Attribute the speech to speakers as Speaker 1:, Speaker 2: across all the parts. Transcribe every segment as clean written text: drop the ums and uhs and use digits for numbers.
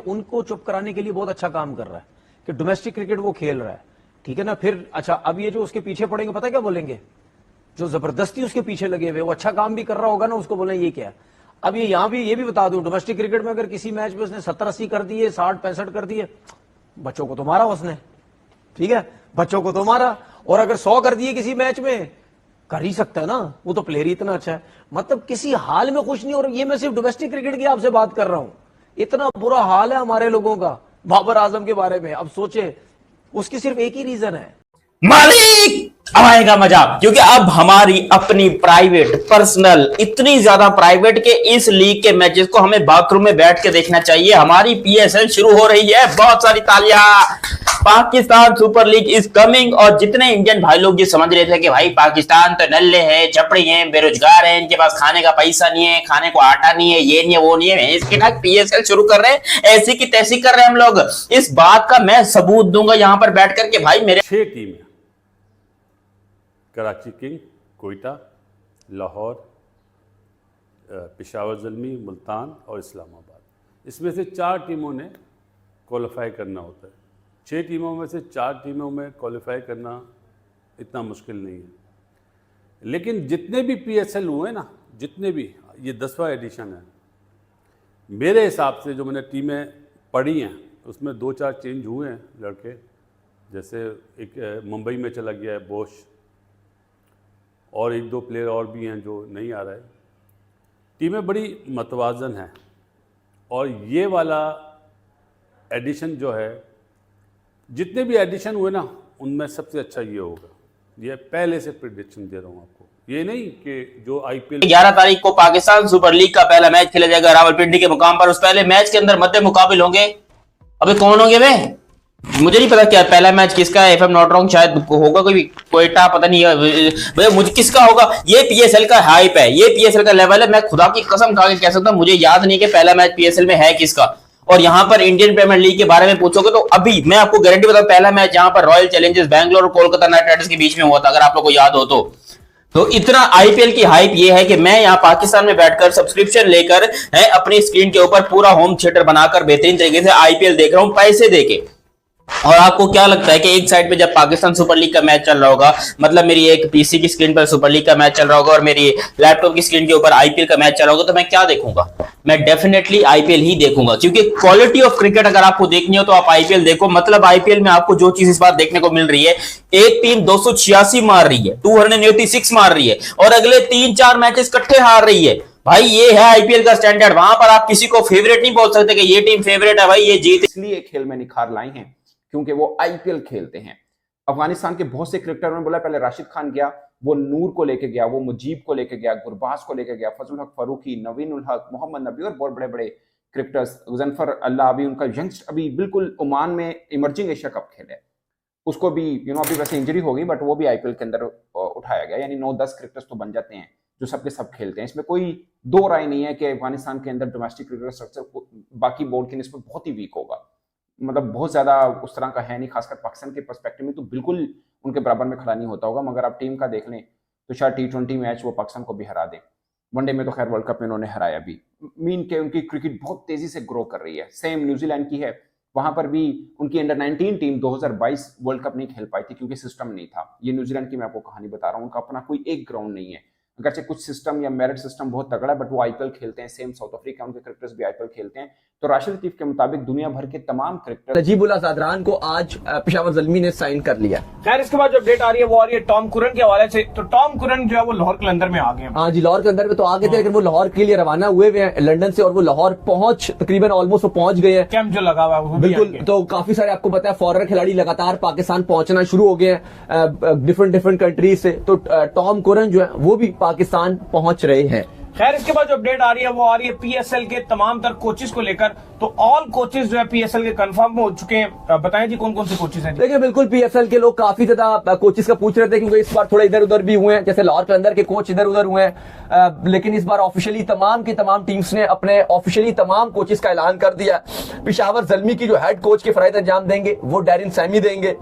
Speaker 1: उनको चुप कराने के लिए बहुत अच्छा काम कर रहा है कि डोमेस्टिक क्रिकेट वो खेल रहा है, ठीक है ना। फिर अच्छा, अब ये जो उसके पीछे पड़ेंगे पता क्या बोलेंगे, जो जबरदस्ती उसके पीछे लगे हुए, वो अच्छा काम भी कर रहा होगा ना, उसको बोले ये क्या है। अब ये यहां भी ये भी बता दूं, डोमेस्टिक क्रिकेट में अगर किसी मैच में उसने 70-80 कर दिए, 60-65 कर दिए, बच्चों को तो मारा उसने, ठीक है, बच्चों को तो मारा। और अगर 100 कर दिए किसी मैच में, कर ही सकता है ना, वो तो प्लेयर ही इतना अच्छा है। मतलब किसी हाल में खुश नहीं। और ये मैं सिर्फ डोमेस्टिक क्रिकेट की आपसे बात कर रहा हूं, इतना बुरा हाल है हमारे लोगों का बाबर आजम के बारे में। अब सोचे, उसकी सिर्फ एक ही रीजन है,
Speaker 2: मालिक। अब आएगा मजा, क्योंकि अब हमारी अपनी प्राइवेट पर्सनल, इतनी ज्यादा प्राइवेट के इस लीग के मैचेस को हमें बाथरूम में बैठ के देखना चाहिए। हमारी पीएसएल शुरू हो रही है, बहुत सारी तालियां। Pakistan super league is coming. और जितने इंडियन भाई लोग ये समझ रहे थे कि भाई पाकिस्तान तो नल्ले हैं, चपड़ी हैं, बेरोजगार हैं, इनके पास खाने का पैसा नहीं है, खाने को आटा नहीं है, ये नहीं है, वो नहीं है, इसके बाद पीएसएल शुरू कर रहे हैं, ऐसी की तैसी कर रहे हैं हम लोग। इस बात का मैं सबूत दूंगा यहां पर बैठ करके। भाई मेरे
Speaker 3: 6 टीमें, कराची किंग, कोयटा, लाहौर, पेशावर ज़ल्मी, मुल्तान और इस्लामाबाद, इसमें से 4 टीमों ने क्वालिफाई करना होता है। 6 टीमों में से 4 टीमों में क्वालिफाई करना इतना मुश्किल नहीं है। लेकिन जितने भी पीएसएल हुए ना, जितने भी, ये 10वां एडिशन है, मेरे हिसाब से जो मैंने टीमें पढ़ी हैं उसमें 2-4 चेंज हुए हैं लड़के। जैसे एक मुंबई में चला गया है बोश, और 1-2 प्लेयर और भी हैं जो नहीं आ रहा है। टीमें बड़ी मतवाजन हैं, और ये वाला एडिशन जो है, जितने भी एडिशन हुए ना, उनमें सबसे अच्छा ये होगा। ये पहले से प्रेडिक्शन दे रहा हूँ आपको, ये नहीं कि जो आईपीएल
Speaker 2: 11 तारीख को पाकिस्तान सुपर लीग का पहला मैच खेला जाएगा रावलपिंडी के मुकाम पर। उस पहले मैच के अंदर मध्य मुकाबिल होंगे। अबे कौन होंगे वे, मुझे नहीं पता क्या पहला मैच किसका है। If I am not wrong शायद होगा कोई कोयटा, पता नहीं भैया मुझे किसका होगा। ये पीएसएल का हाइप है, ये पीएसएल का लेवल है। मैं खुदा की कसम खा के कह सकता हूं, मुझे याद नहीं कि पहला मैच पीएसएल में है किसका। और यहां पर इंडियन प्रीमियर लीग के बारे में पूछोगे तो अभी मैं आपको गारंटी बताऊं, पहला मैच यहां पर रॉयल चैलेंजर्स बैंगलोर और कोलकाता नाइट राइडर्स के बीच में हुआ था, अगर आप लोग को याद हो तो इतना आईपीएल की हाइप ये है कि मैं यहां पाकिस्तान में बैठकर सब्सक्रिप्शन लेकर अपनी स्क्रीन के ऊपर पूरा होम थिएटर बनाकर बेहतरीन तरीके से आईपीएल देख रहा हूं पैसे देके। और आपको क्या लगता है कि एक साइड पे जब पाकिस्तान सुपर लीग का मैच चल रहा होगा, मतलब मेरी एक पीसी की स्क्रीन पर सुपर लीग का मैच चल रहा होगा और मेरी लैपटॉप की स्क्रीन के ऊपर आईपीएल का मैच चल रहा होगा, तो मैं क्या देखूंगा? मैं डेफिनेटली आईपीएल ही देखूंगा। क्योंकि क्वालिटी ऑफ क्रिकेट अगर आपको देखनी हो तो आप आईपीएल देखो। मतलब आईपीएल में आपको जो चीज इस बार देखने को मिल रही है, एक टीम 286 मार रही है, 286 मार रही है, और अगले 3-4 मैचेस इकट्ठे हार रही है। भाई ये है आईपीएल का स्टैंडर्ड। वहां पर आप किसी को फेवरेट नहीं बोल सकते कि ये टीम फेवरेट है, भाई ये जीत।
Speaker 4: इसलिए खेल में निखार लाई हैं क्योंकि वो आईपीएल खेलते हैं। अफगानिस्तान के बहुत से क्रिकेटर ने बोला, पहले राशिद खान गया, वो नूर को लेके गया, वो मुजीब को लेके गया, गुरबाज को लेके गया, फजल हक फारूकी, नवीन उल हक, मोहम्मद नबी और बहुत बड़े बड़े क्रिकेटर्स, गजनफर अल्लाह, अभी उनका यंगस्ट अभी बिल्कुल ओमान में इमर्जिंग एशिया कप खेले, उसको भी अभी वैसे इंजरी हो गई, बट वो भी आईपीएल के अंदर उठाया गया। यानी 9-10 क्रिकेटर्स तो बन जाते हैं जो सबके सब खेलते हैं। इसमें कोई दो राय नहीं है कि अफगानिस्तान के अंदर डोमेस्टिक क्रिकेट स्ट्रक्चर बाकी बोर्ड की निस्बत बहुत ही वीक होगा। मतलब बहुत ज्यादा उस तरह का है नहीं, खासकर पाकिस्तान के पर्सपेक्टिव में तो बिल्कुल उनके बराबर में खड़ा नहीं होता होगा। मगर आप टीम का देख लें तो शायद T20 मैच वो पाकिस्तान को भी हरा दें। वनडे में तो खैर वर्ल्ड कप में उन्होंने हराया भी। मीन के उनकी क्रिकेट बहुत तेजी से ग्रो कर रही है। सेम न्यूजीलैंड की है, वहां पर भी उनकी अंडर 19 टीम 2022 वर्ल्ड कप नहीं खेल पाई थी क्योंकि सिस्टम नहीं था। ये न्यूजीलैंड की मैं आपको कहानी बता रहा हूँ, उनका अपना कोई एक ग्राउंड नहीं है। अगरचे कुछ सिस्टम या मेरिट सिस्टम बहुत तगड़ा है, बट वो आईपीएल खेलते हैं। सेम साउथ अफ्रीका, उनके क्रिकेटर्स भी आईपीएल खेलते हैं। तो राशिद लतीफ के मुताबिक दुनिया भर के तमाम क्रिकेटर
Speaker 5: नजीबुल्लाह ज़ादरान को आज पेशावर ज़ल्मी ने साइन कर लिया।
Speaker 6: खैर इसके बाद जो अपडेट आ रही है वो आ रही है टॉम कुरन के हवाले से। तो टॉम कुरन जो है वो लाहौर कलंदर में आ गए हैं।
Speaker 5: हाँ जी, लाहौर कलंदर में तो आ गए थे, लेकिन वो लाहौर के लिए रवाना हुए हैं लंदन से, और वो लाहौर तकरीबन ऑलमोस्ट वो पहुंच गए हैं।
Speaker 6: कैंप जो लगा हुआ है वो
Speaker 5: बिल्कुल। तो काफी सारे आपको पता है फॉरेनर खिलाड़ी लगातार पाकिस्तान पहुंचना शुरू हो गए हैं डिफरेंट कंट्रीज से। तो टॉम कुरन जो है वो भी पाकिस्तान पहुंच रहे हैं।
Speaker 6: खैर इसके बाद जो अपडेट आ रही है वो आ रही है पीएसएल के तमाम तर कोचेस को लेकर। तो ऑल कोचेस जो है पीएसएल के कंफर्म हो चुके हैं। बताएं जी कौन कौन से कोचेस हैं?
Speaker 5: देखिए बिल्कुल, पीएसएल के लोग काफी ज्यादा कोचेस का पूछ रहे थे क्योंकि इस बार थोड़ा इधर उधर भी हुए हैं, जैसे लाहौर कलंदर के कोच इधर उधर हुए हैं। लेकिन इस बार ऑफिशियली तमाम की तमाम टीम्स ने अपने ऑफिशियली तमाम कोचेस का ऐलान कर दिया। पेशावर ज़ल्मी की जो हेड कोच के फराइज अंजाम देंगे वो डैरिन सैमी देंगे।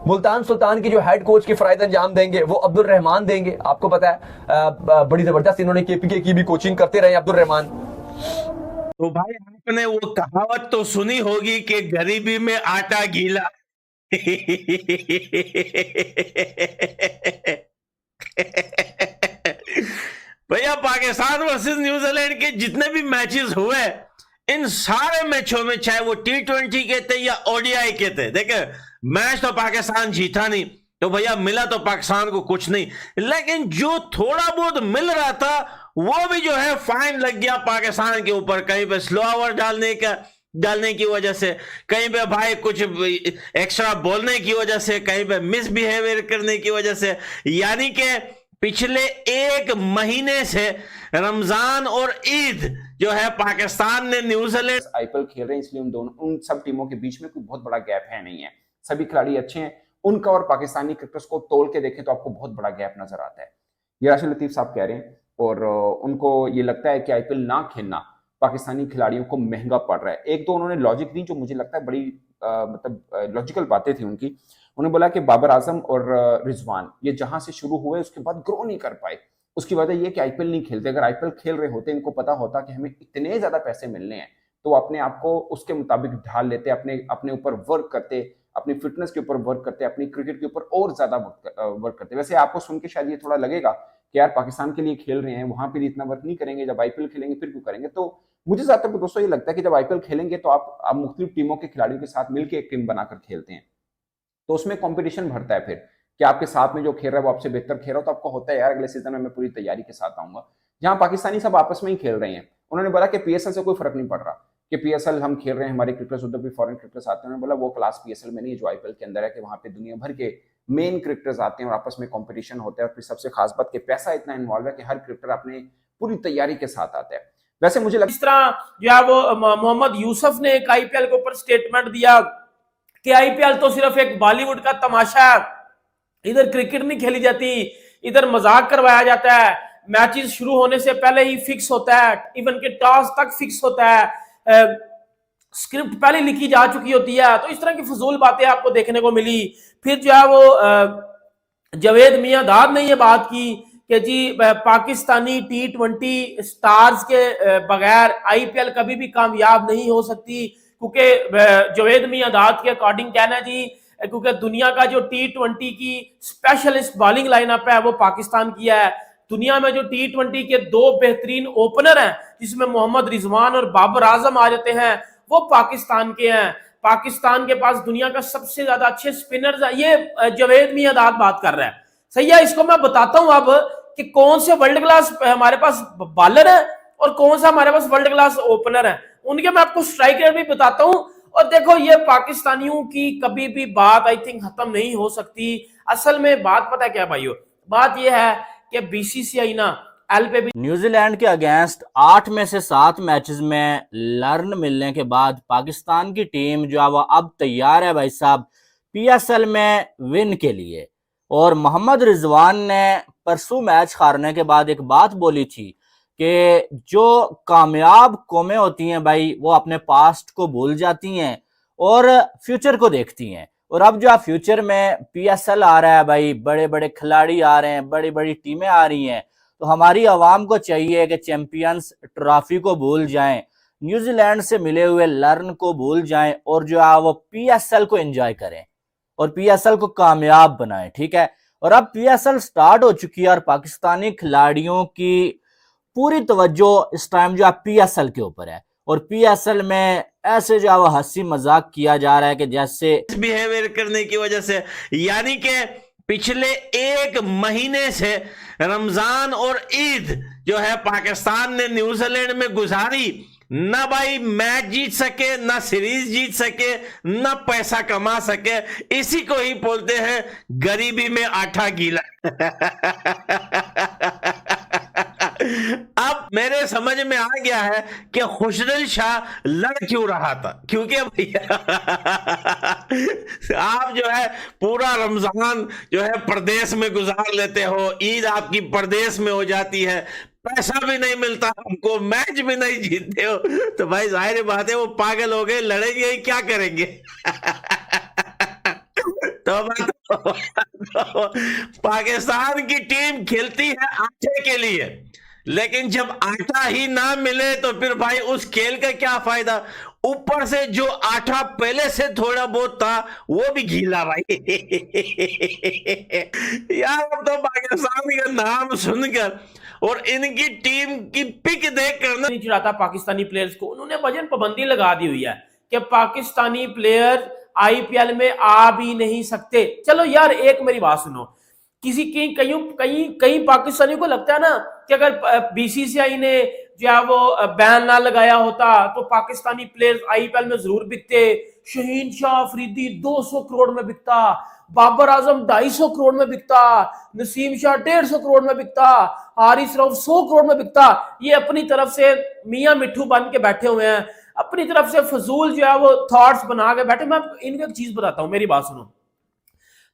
Speaker 5: मुल्तान सुल्तान की जो हेड कोच के फराइज अंजाम देंगे वो अब्दुल रहमान देंगे। आपको पता है बड़ी जबरदस्त इन्होंने केपीके की भी कोचिंग करते रहे अब्दुल रहमान।
Speaker 7: तो भाई आपने वो कहावत तो सुनी होगी कि गरीबी में आटा गीला। भैया पाकिस्तान वर्सेस न्यूजीलैंड के जितने भी मैचेस हुए, इन सारे मैचों में चाहे वो T20 के थे या ODI के थे, देखे मैच तो पाकिस्तान जीता नहीं, तो भैया मिला तो पाकिस्तान को कुछ नहीं, लेकिन जो थोड़ा बहुत मिल रहा था वो भी जो है फाइन लग गया पाकिस्तान के ऊपर, कहीं पे स्लो ओवर डालने की वजह से, कहीं पे भाई कुछ एक्स्ट्रा बोलने की वजह से, कहीं पे मिसबिहेवियर करने की वजह से। यानी कि पिछले एक महीने से रमजान और ईद जो है पाकिस्तान ने न्यूजीलैंड
Speaker 4: IPL खेल रहे हैं, इसलिए उन सब टीमों के बीच में कोई बहुत बड़ा गैप है नहीं है। सभी खिलाड़ी अच्छे हैं, उनका और पाकिस्तानी क्रिकेटर्स को तोल के देखें तो आपको बहुत बड़ा गैप नजर आता है। ये राशिद लतीफ साहब कह रहे हैं, और उनको ये लगता है कि IPL ना खेलना पाकिस्तानी खिलाड़ियों को महंगा पड़ रहा है। एक दो उन्होंने लॉजिक दी जो मुझे लगता है बड़ी मतलब लॉजिकल बातें थी उनकी। उन्होंने बोला कि बाबर आजम और रिजवान ये जहां से शुरू हुए उसके बाद ग्रो नहीं कर पाए, उसकी वजह यह कि IPL नहीं खेलते। अगर IPL खेल रहे होते, इनको पता होता कि हमें इतने ज्यादा पैसे मिलने हैं, तो अपने आप को उसके मुताबिक ढाल लेते, अपने ऊपर वर्क करते, अपनी फिटनेस के ऊपर वर्क करते, अपनी क्रिकेट के ऊपर और ज्यादा वर्क करते। वैसे आपको सुन के शायद ये थोड़ा लगेगा कि यार पाकिस्तान के लिए खेल रहे हैं, वहां पर इतना वर्क नहीं करेंगे, जब IPL खेलेंगे फिर क्यों करेंगे। तो मुझे ज्यादातर दोस्तों ये लगता है कि जब IPL खेलेंगे तो आप मुख्तलिफ टीमों के खिलाड़ियों के साथ मिलकर एक टीम बनाकर खेलते हैं, तो उसमें कंपटीशन बढ़ता है फिर कि आपके साथ में जो खेल रहा है वो आपसे बेहतर खेल रहा है, तो आपको होता है यार अगले सीजन में मैं पूरी तैयारी के साथ आऊंगा। जहां पाकिस्तानी सब आपस में ही खेल रहे हैं, उन्होंने बोला कि PSL से कोई फर्क नहीं पड़ रहा कि PSL हम खेल रहे हैं, हमारे क्रिकेटर्स उधर भी फॉरेन क्रिकेटर्स आते हैं। उन्होंने बोला वो क्लास PSL में नहीं है जो IPL के अंदर है, कि वहां पे दुनिया भर के मेन क्रिकेटर्स आते हैं और आपस में कॉम्पिटिशन होता है। और फिर सबसे खास बात कि पैसा इतना इन्वॉल्व है कि हर क्रिकेटर अपने पूरी तैयारी के साथ आता है। वैसे मुझे
Speaker 6: इस तरह जो है वो मोहम्मद यूसुफ ने एक IPL के ऊपर स्टेटमेंट दिया कि IPL तो सिर्फ एक बॉलीवुड का तमाशा है, इधर क्रिकेट नहीं खेली जाती, इधर मजाक करवाया जाता है, मैचेस शुरू होने से पहले ही फिक्स होता है, इवन के टॉस तक फिक्स होता है, स्क्रिप्ट पहले लिखी जा चुकी होती है। तो इस तरह की फजूल बातें आपको देखने को मिली। फिर जो है वो जावेद मियांदाद ने ये बात की कि जी पाकिस्तानी T20 स्टार्स के बगैर IPL कभी भी कामयाब नहीं हो सकती, क्योंकि जावेद मियांदाद के अकॉर्डिंग कहना जी, क्योंकि दुनिया का जो T20 की स्पेशलिस्ट बॉलिंग लाइनअप है वो पाकिस्तान की है। दुनिया में जो T20 के दो बेहतरीन ओपनर हैं जिसमें मोहम्मद रिजवान और बाबर आजम आ जाते हैं, वो पाकिस्तान के हैं। पाकिस्तान के पास दुनिया का सबसे ज्यादा अच्छे स्पिनर्स है। ये जावेद मियांदाद बात कर रहा है, सही है। इसको मैं बताता हूं अब कि कौन से वर्ल्ड क्लास हमारे पास बॉलर है और कौन सा हमारे पास वर्ल्ड क्लास ओपनर है, उनके मैं आपको स्ट्राइक रेट भी बताता हूं। और देखो ये पाकिस्तानियों की कभी भी बात आई थिंक खत्म नहीं हो सकती। असल में बात पता है क्या भाइयों, बात यह है कि BCCI ना LPB
Speaker 2: न्यूजीलैंड के अगेंस्ट 8 में से 7 मैचेस में लर्न मिलने के बाद पाकिस्तान की टीम जो है वो अब तैयार है भाई साहब PSL में विन के लिए। और मोहम्मद रिजवान ने परसों मैच हारने के बाद एक बात बोली थी कि जो कामयाब कौमें होती हैं भाई वो अपने पास्ट को भूल जाती हैं और फ्यूचर को देखती हैं। और अब जो फ्यूचर में PSL आ रहा है भाई, बड़े बड़े खिलाड़ी आ रहे हैं, बड़ी बड़ी टीमें आ रही हैं, तो हमारी आवाम को चाहिए कि चैंपियंस ट्रॉफी को भूल जाएं, न्यूजीलैंड से मिले हुए लर्न को भूल जाएं और जो है वो PSL को एंजॉय करें और PSL को कामयाब बनाएं, ठीक है। और अब PSL स्टार्ट हो चुकी है और पाकिस्तानी खिलाड़ियों की पूरी तवज्जो इस टाइम जो है PSL के ऊपर है। और PSL में ऐसे जो है वो हंसी मजाक किया जा रहा है कि जैसे
Speaker 7: बिहेवियर करने की वजह से, यानी कि पिछले एक महीने से रमजान और ईद जो है पाकिस्तान ने न्यूजीलैंड में गुजारी, ना भाई मैच जीत सके, ना सीरीज जीत सके, ना पैसा कमा सके। इसी को ही बोलते हैं गरीबी में आटा गीला। अब मेरे समझ में आ गया है कि खुशदिल शाह लड़ क्यों रहा था, क्योंकि भैया आप जो है पूरा रमजान जो है प्रदेश में गुजार लेते हो, ईद आपकी प्रदेश में हो जाती है, पैसा भी नहीं मिलता हमको, मैच भी नहीं जीतते हो, तो भाई जाहिर बात है वो पागल हो गए, लड़ेंगे ही क्या करेंगे। तो पाकिस्तान की टीम खेलती है आटे के लिए, लेकिन जब आटा ही ना मिले तो फिर भाई उस खेल का क्या फायदा। ऊपर से जो आटा पहले से थोड़ा बहुत था वो भी गीला भाई। यार अब तो पाकिस्तान का नाम सुनकर और इनकी टीम की पिक देखकर ना
Speaker 6: नहीं चिढ़ाता पाकिस्तानी प्लेयर्स को, उन्होंने वजन पाबंदी लगा दी हुई है कि पाकिस्तानी प्लेयर आईपीएल में आ भी नहीं सकते। चलो यार एक मेरी बात सुनो, किसी कई पाकिस्तानियों को लगता है ना कि अगर बीसीसीआई ने जो है वो बैन ना लगाया होता तो पाकिस्तानी प्लेयर्स आईपीएल में जरूर बिकते। शहीन शाह अफरीदी 200 करोड़ में बिकता, बाबर आजम 250 करोड़ में बिकता, नसीम शाह 150 करोड़ में बिकता, हारिस रऊफ 100 करोड़ में बिकता। ये अपनी तरफ से मियां मिट्ठू बन के बैठे हुए हैं, अपनी तरफ से फजूल जो है वो थॉट्स बना के बैठे। मैं इनको एक चीज बताता हूं, मेरी बात सुनो।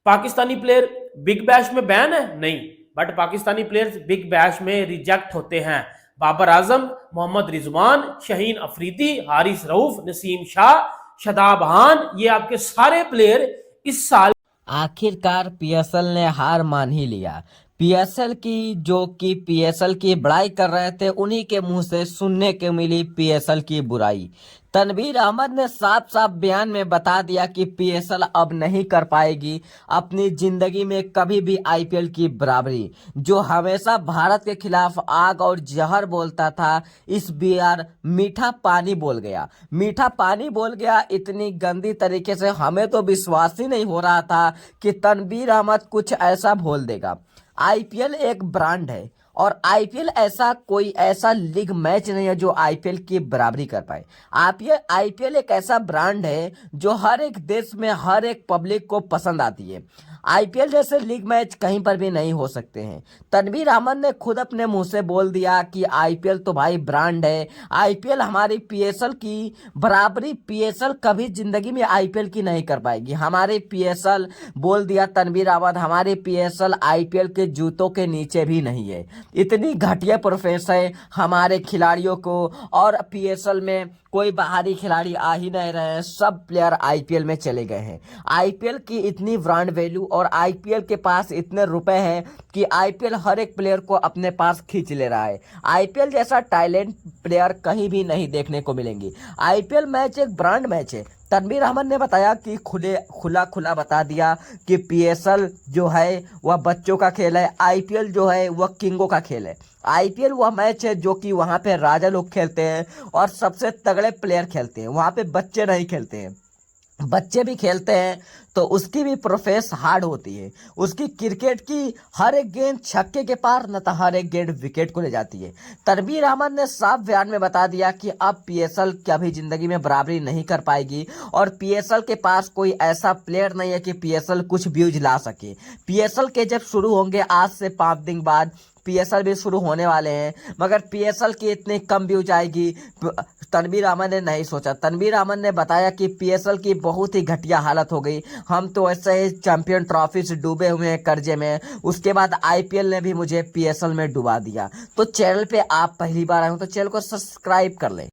Speaker 6: पाकिस्तानी प्लेयर बिग बैश में बैन है नहीं, but Pakistani players big bash में रिजेक्ट होते हैं। बाबर आजम, मोहम्मद रिजवान, शहीन अफरीदी, हारिस रऊफ, नसीम शाह, शदाब खान, ये आपके सारे प्लेयर इस साल
Speaker 8: आखिरकार पीएसएल ने हार मान ही लिया। पीएसएल की बड़ाई कर रहे थे, उन्हीं के मुंह से सुनने के मिली पीएसएल की बुराई। तनवीर अहमद ने साफ साफ बयान में बता दिया कि पीएसएल अब नहीं कर पाएगी अपनी जिंदगी में कभी भी आईपीएल की बराबरी। जो हमेशा भारत के खिलाफ आग और जहर बोलता था, इस बार मीठा पानी बोल गया। मीठा पानी बोल गया इतनी गंदी तरीके से, हमें तो विश्वास ही नहीं हो रहा था कि तनवीर अहमद कुछ ऐसा बोल देगा। आईपीएल एक ब्रांड है और आईपीएल कोई ऐसा लीग मैच नहीं है जो आईपीएल की बराबरी कर पाए। आईपीएल एक ऐसा ब्रांड है जो हर एक देश में हर एक पब्लिक को पसंद आती है। आईपीएल जैसे लीग मैच कहीं पर भी नहीं हो सकते हैं। तनवीर अहमद ने खुद अपने मुंह से बोल दिया कि आईपीएल तो भाई ब्रांड है, आईपीएल हमारी पीएसएल की बराबरी पीएसएल कभी जिंदगी में आईपीएल की नहीं कर पाएगी। हमारे पीएसएल, बोल दिया तनवीर अहमद, हमारे पीएसएल आईपीएल के जूतों के नीचे भी नहीं है। इतनी घटिया प्रोफेशन है हमारे खिलाड़ियों को, और पीएसएल में कोई बाहरी खिलाड़ी आ ही नहीं रहे हैं, सब प्लेयर आईपीएल में चले गए हैं। आईपीएल की इतनी ब्रांड वैल्यू और आईपीएल के पास इतने रुपए हैं कि आईपीएल हर एक प्लेयर को अपने पास खींच ले रहा है। आईपीएल जैसा टैलेंट प्लेयर कहीं भी नहीं देखने को मिलेंगे। आईपीएल मैच एक ब्रांड मैच है। तनवीर अहमद ने बताया कि खुला बता दिया कि पीएसएल जो है वह बच्चों का खेल है, आईपीएल जो है वह किंगों का खेल है। आईपीएल वह मैच है जो कि वहाँ पे राजा लोग खेलते हैं और सबसे तगड़े प्लेयर खेलते हैं, वहाँ पे बच्चे नहीं खेलते हैं। बच्चे भी खेलते हैं तो उसकी भी प्रोसेस हार्ड होती है। उसकी क्रिकेट की हर एक गेंद छक्के के पार न तो हर एक गेंद विकेट को ले जाती है। तनवीर अहमद ने साफ बयान में बता दिया कि अब पीएसएल कभी जिंदगी में बराबरी नहीं कर पाएगी और पीएसएल के पास कोई ऐसा प्लेयर नहीं है कि पीएसएल कुछ व्यूज ला सके। पीएसएल के जब शुरू होंगे, आज से 5 दिन बाद पीएसएल भी शुरू होने वाले हैं, मगर पीएसएल की इतनी कम व्यूज आएगी तनवीर अहमद ने नहीं सोचा। तनवीर अहमद ने बताया कि पीएसएल की बहुत ही घटिया हालत हो गई, हम तो ऐसे ही चैंपियन ट्रॉफी से डूबे हुए हैं कर्जे में, उसके बाद आईपीएल ने भी मुझे पीएसएल में डुबा दिया। तो चैनल पे आप पहली बार आए हो तो चैनल को सब्सक्राइब कर लें।